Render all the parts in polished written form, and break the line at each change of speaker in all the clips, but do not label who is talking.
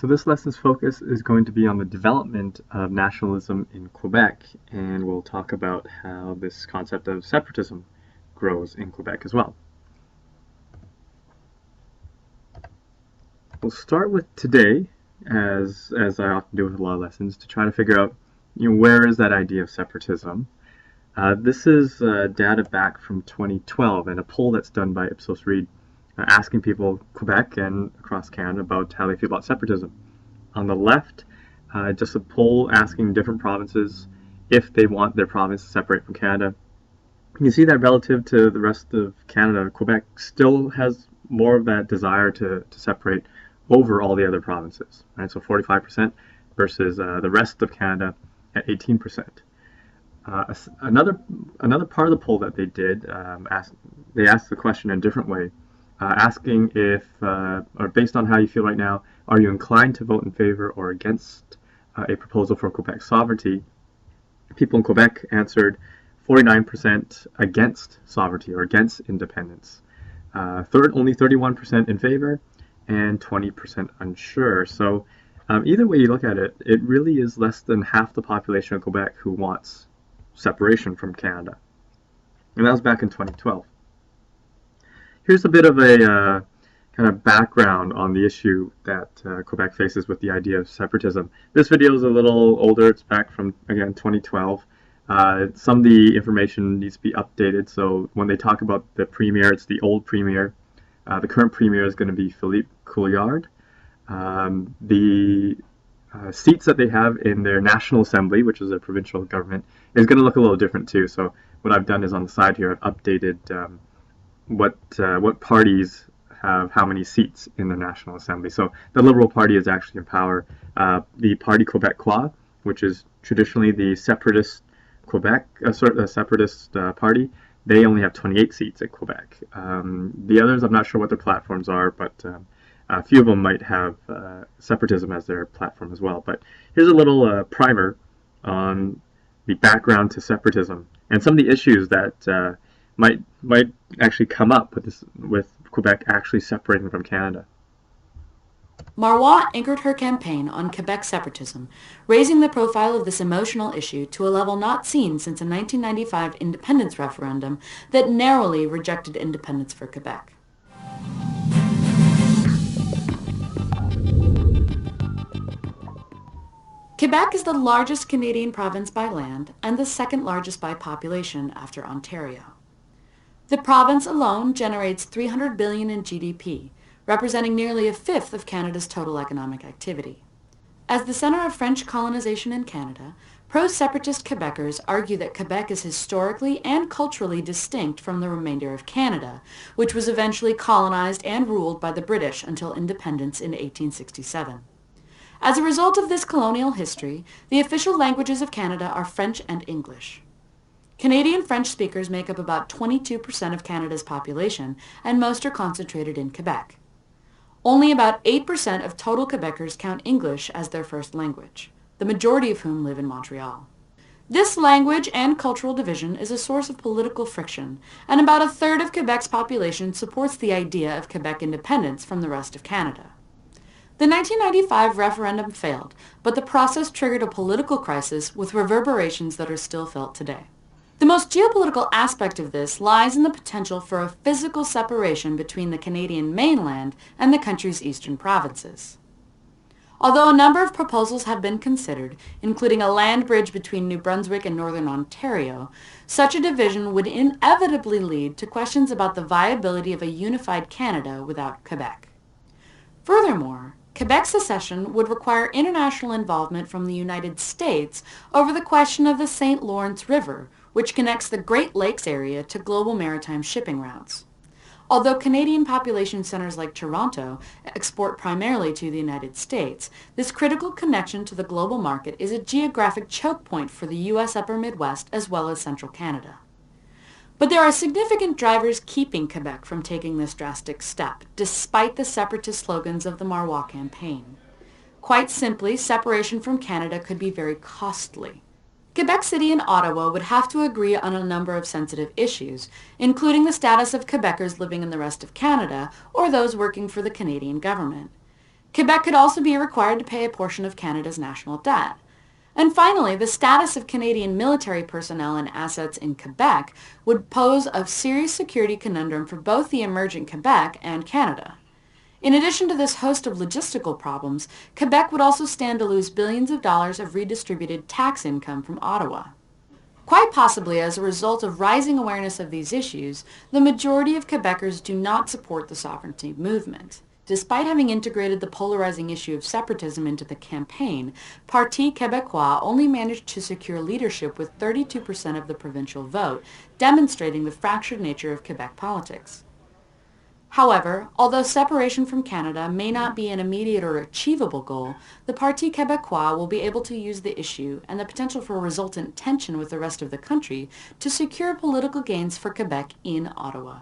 So this lesson's focus is going to be on the development of nationalism in Quebec, and we'll talk about how this concept of separatism grows in Quebec as well. We'll start with today, as I often do with a lot of lessons, to try to figure out, where is that idea of separatism? This is data back from 2012 and a poll that's done by Ipsos Reid, asking people, Quebec and across Canada, about how they feel about separatism. On the left, just a poll asking different provinces if they want their province to separate from Canada. You can see that relative to the rest of Canada, Quebec still has more of that desire to separate over all the other provinces. Right? So 45% versus the rest of Canada at 18%. Another part of the poll that they did, they asked the question in a different way, asking if, or based on how you feel right now, are you inclined to vote in favor or against a proposal for Quebec sovereignty? People in Quebec answered 49% against sovereignty or against independence. Only 31% in favor and 20% unsure. So either way you look at it, it really is less than half the population of Quebec who wants separation from Canada. And that was back in 2012. Here's a bit of a kind of background on the issue that Quebec faces with the idea of separatism. This video is a little older. It's back from, again, 2012. Some of the information needs to be updated. So when they talk about the premier, it's the old premier. The current premier is going to be Philippe Couillard. The seats that they have in their National Assembly, which is a provincial government, is going to look a little different too. So what I've done is on the side here, I've updated what parties have how many seats in the National Assembly. So the Liberal Party is actually in power. The Parti Québécois, which is traditionally the separatist Quebec, separatist party, they only have 28 seats at Quebec. The others, I'm not sure what their platforms are, but a few of them might have separatism as their platform as well. But here's a little primer on the background to separatism and some of the issues that might actually come up with Quebec actually separating from Canada.
Marois anchored her campaign on Quebec separatism, raising the profile of this emotional issue to a level not seen since a 1995 independence referendum that narrowly rejected independence for Quebec. Quebec is the largest Canadian province by land and the second largest by population after Ontario. The province alone generates $300 billion in GDP, representing nearly a fifth of Canada's total economic activity. As the center of French colonization in Canada, pro-separatist Quebecers argue that Quebec is historically and culturally distinct from the remainder of Canada, which was eventually colonized and ruled by the British until independence in 1867. As a result of this colonial history, the official languages of Canada are French and English. Canadian French speakers make up about 22% of Canada's population, and most are concentrated in Quebec. Only about 8% of total Quebecers count English as their first language, the majority of whom live in Montreal. This language and cultural division is a source of political friction, and about a third of Quebec's population supports the idea of Quebec independence from the rest of Canada. The 1995 referendum failed, but the process triggered a political crisis with reverberations that are still felt today. The most geopolitical aspect of this lies in the potential for a physical separation between the Canadian mainland and the country's eastern provinces. Although a number of proposals have been considered, including a land bridge between New Brunswick and Northern Ontario, such a division would inevitably lead to questions about the viability of a unified Canada without Quebec. Furthermore, Quebec's secession would require international involvement from the United States over the question of the St. Lawrence River, which connects the Great Lakes area to global maritime shipping routes. Although Canadian population centers like Toronto export primarily to the United States, this critical connection to the global market is a geographic choke point for the U.S. Upper Midwest as well as central Canada. But there are significant drivers keeping Quebec from taking this drastic step, despite the separatist slogans of the Marois campaign. Quite simply, separation from Canada could be very costly. Quebec City and Ottawa would have to agree on a number of sensitive issues, including the status of Quebecers living in the rest of Canada or those working for the Canadian government. Quebec could also be required to pay a portion of Canada's national debt. And finally, the status of Canadian military personnel and assets in Quebec would pose a serious security conundrum for both the emerging Quebec and Canada. In addition to this host of logistical problems, Quebec would also stand to lose billions of dollars of redistributed tax income from Ottawa. Quite possibly as a result of rising awareness of these issues, the majority of Quebecers do not support the sovereignty movement. Despite having integrated the polarizing issue of separatism into the campaign, Parti Québécois only managed to secure leadership with 32% of the provincial vote, demonstrating the fractured nature of Quebec politics. However, although separation from Canada may not be an immediate or achievable goal, the Parti Québécois will be able to use the issue and the potential for resultant tension with the rest of the country to secure political gains for Quebec in Ottawa.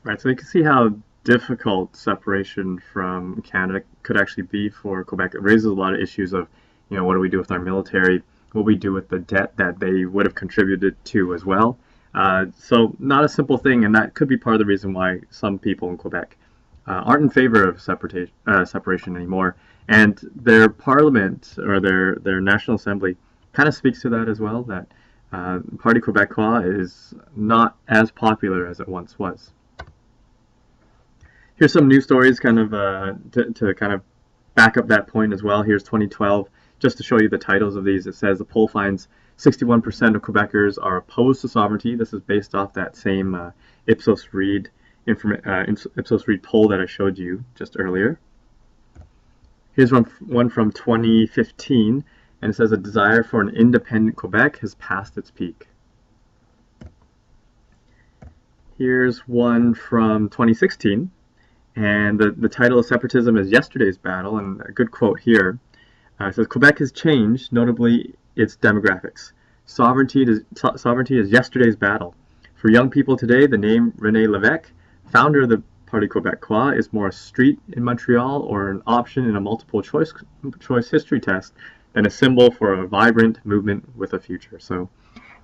Right, so you can see how difficult separation from Canada could actually be for Quebec. It raises a lot of issues of, what do we do with our military? What we do with the debt that they would have contributed to as well. So not a simple thing, and that could be part of the reason why some people in Quebec aren't in favor of separation anymore. And their parliament or their national assembly kind of speaks to that as well. That Parti Québécois is not as popular as it once was. Here's some news stories kind of to kind of back up that point as well. Here's 2012, just to show you the titles of these. It says the poll finds 61% of Quebecers are opposed to sovereignty. This is based off that same Ipsos Reid poll that I showed you just earlier. Here's one from 2015, and it says a desire for an independent Quebec has passed its peak. Here's one from 2016. And the title of separatism is Yesterday's Battle, and a good quote here. It says, Quebec has changed, notably its demographics. Sovereignty is yesterday's battle. For young people today, the name René Lévesque, founder of the Parti Québécois, is more a street in Montreal or an option in a multiple choice history test than a symbol for a vibrant movement with a future. So,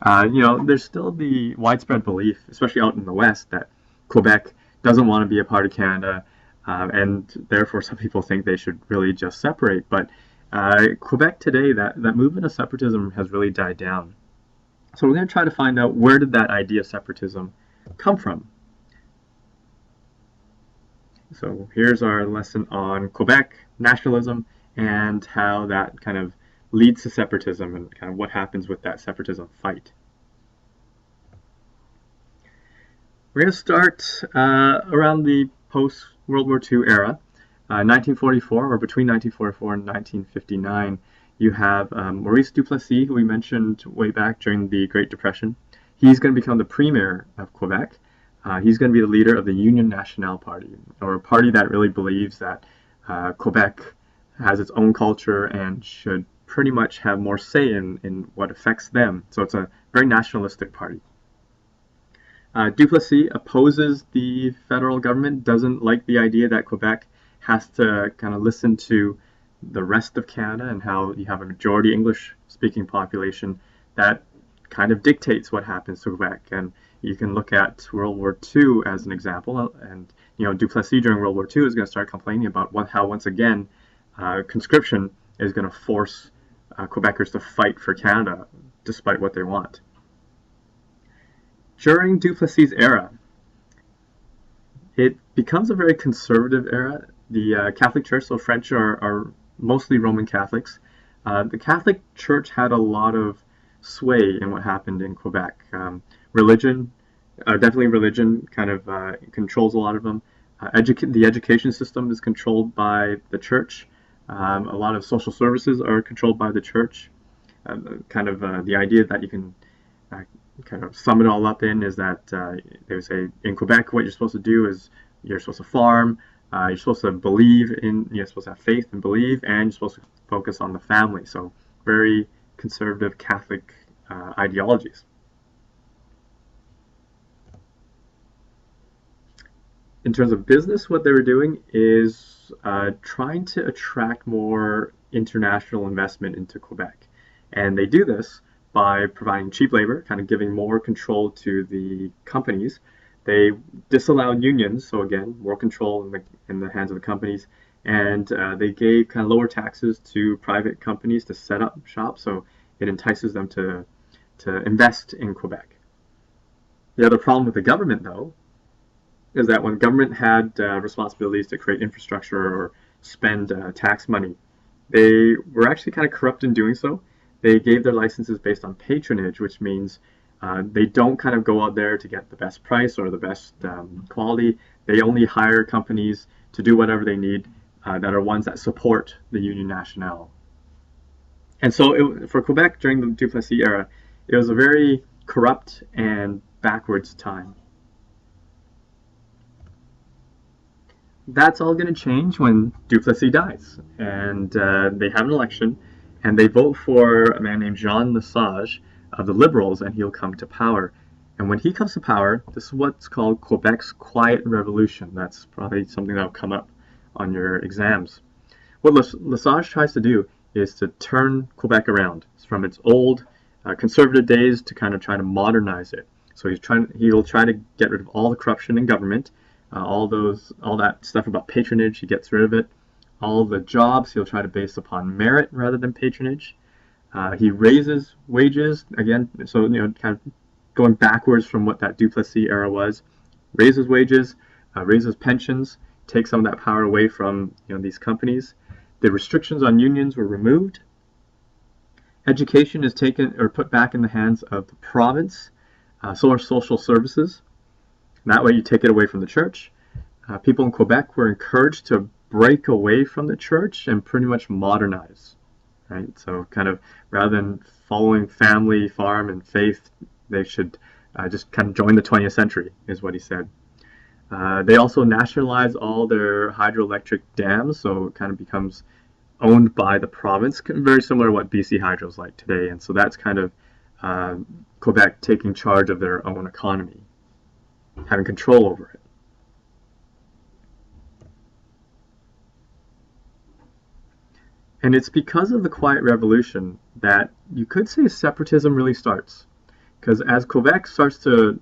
there's still the widespread belief, especially out in the West, that Quebec doesn't want to be a part of Canada, and therefore some people think they should really just separate. But Quebec today, that movement of separatism has really died down. So we're going to try to find out, where did that idea of separatism come from? So here's our lesson on Quebec nationalism and how that kind of leads to separatism and kind of what happens with that separatism fight. We're going to start around the post-World War II era. 1944, or between 1944 and 1959, you have Maurice Duplessis, who we mentioned way back during the Great Depression. He's going to become the premier of Quebec. He's going to be the leader of the Union Nationale Party, or a party that really believes that Quebec has its own culture and should pretty much have more say in what affects them. So it's a very nationalistic party. Duplessis opposes the federal government, doesn't like the idea that Quebec has to kind of listen to the rest of Canada and how you have a majority English-speaking population that kind of dictates what happens to Quebec. And you can look at World War II as an example, and Duplessis during World War II is going to start complaining about how once again conscription is going to force Quebecers to fight for Canada despite what they want. During Duplessis' era, it becomes a very conservative era. The Catholic Church, so French are mostly Roman Catholics. The Catholic Church had a lot of sway in what happened in Quebec. Religion, definitely religion, kind of controls a lot of them. The education system is controlled by the church. A lot of social services are controlled by the church. The idea that you can kind of sum it all up in is that they would say in Quebec what you're supposed to do is you're supposed to farm, you're supposed to you're supposed to have faith and believe, and you're supposed to focus on the family. So very conservative Catholic ideologies. In terms of business, what they were doing is trying to attract more international investment into Quebec. And they do this by providing cheap labor, kind of giving more control to the companies. They disallowed unions, so again, more control in the hands of the companies, and they gave kind of lower taxes to private companies to set up shop, so it entices them to invest in Quebec. The other problem with the government, though, is that when government had responsibilities to create infrastructure or spend tax money, they were actually kind of corrupt in doing so. They gave their licenses based on patronage, which means they don't kind of go out there to get the best price or the best quality. They only hire companies to do whatever they need that are ones that support the Union Nationale. And so for Quebec during the Duplessis era, it was a very corrupt and backwards time. That's all going to change when Duplessis dies, and they have an election, and they vote for a man named Jean Lesage of the Liberals, and he'll come to power. And when he comes to power, this is what's called Quebec's Quiet Revolution. That's probably something that'll come up on your exams. What Lesage tries to do is to turn Quebec around from its old conservative days to kind of try to modernize it. So he'll try to get rid of all the corruption in government, all that stuff about patronage, he gets rid of it. All the jobs he'll try to base upon merit rather than patronage. He raises wages again, so kind of going backwards from what that Duplessis era was. Raises wages, raises pensions, takes some of that power away from these companies. The restrictions on unions were removed. Education is taken or put back in the hands of the province. So are social services. That way you take it away from the church. People in Quebec were encouraged to break away from the church and pretty much modernize. Right? So kind of rather than following family, farm, and faith, they should just kind of join the 20th century, is what he said. They also nationalize all their hydroelectric dams, so it kind of becomes owned by the province, very similar to what BC Hydro is like today. And so that's kind of Quebec taking charge of their own economy, having control over it. And it's because of the Quiet Revolution that you could say separatism really starts. Because as Quebec starts to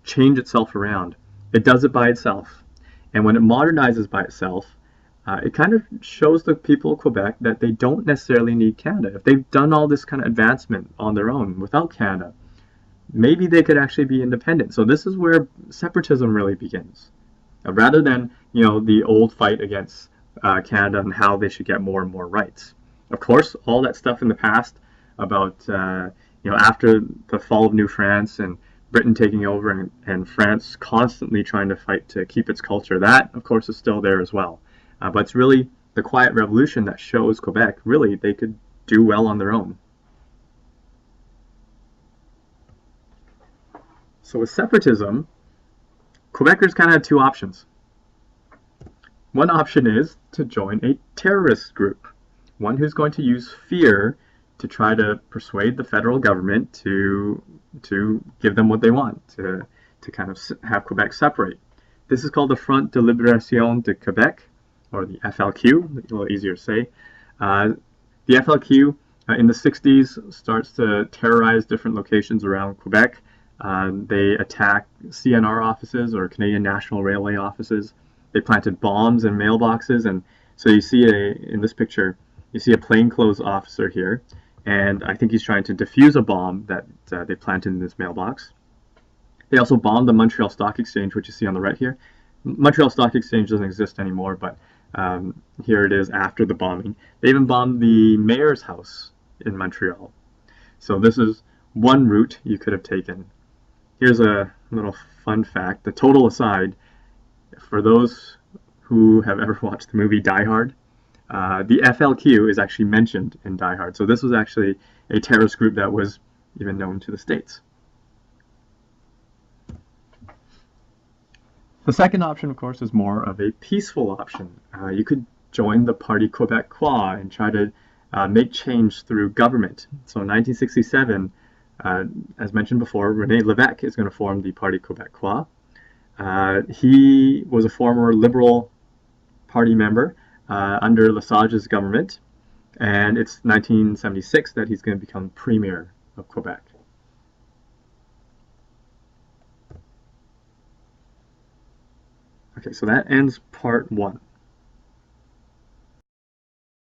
change itself around, it does it by itself. And when it modernizes by itself, it kind of shows the people of Quebec that they don't necessarily need Canada. If they've done all this kind of advancement on their own without Canada, maybe they could actually be independent. So this is where separatism really begins. Rather than, the old fight against Canada and how they should get more and more rights. Of course, all that stuff in the past about, after the fall of New France and Britain taking over and France constantly trying to fight to keep its culture, that, of course, is still there as well. But it's really the Quiet Revolution that shows Quebec, really, they could do well on their own. So with separatism, Quebecers kind of have two options. One option is to join a terrorist group, one who's going to use fear to try to persuade the federal government to give them what they want, to kind of have Quebec separate. This is called the Front de Libération de Québec, or the FLQ, a little easier to say. The FLQ in the 60s starts to terrorize different locations around Quebec. They attack CNR offices or Canadian National Railway offices. They planted bombs in mailboxes, and so you see in this picture, you see a plainclothes officer here, and I think he's trying to defuse a bomb that they planted in this mailbox. They also bombed the Montreal Stock Exchange, which you see on the right here. Montreal Stock Exchange doesn't exist anymore, but here it is after the bombing. They even bombed the mayor's house in Montreal. So this is one route you could have taken. Here's a little fun fact. The total aside, for those who have ever watched the movie Die Hard, the FLQ is actually mentioned in Die Hard. So this was actually a terrorist group that was even known to the States. The second option, of course, is more of a peaceful option. You could join the Parti Québécois and try to make change through government. So in 1967, as mentioned before, René Lévesque is going to form the Parti Québécois. He was a former Liberal Party member under Lesage's government, and it's 1976 that he's going to become premier of Quebec. Okay, so that ends part 1.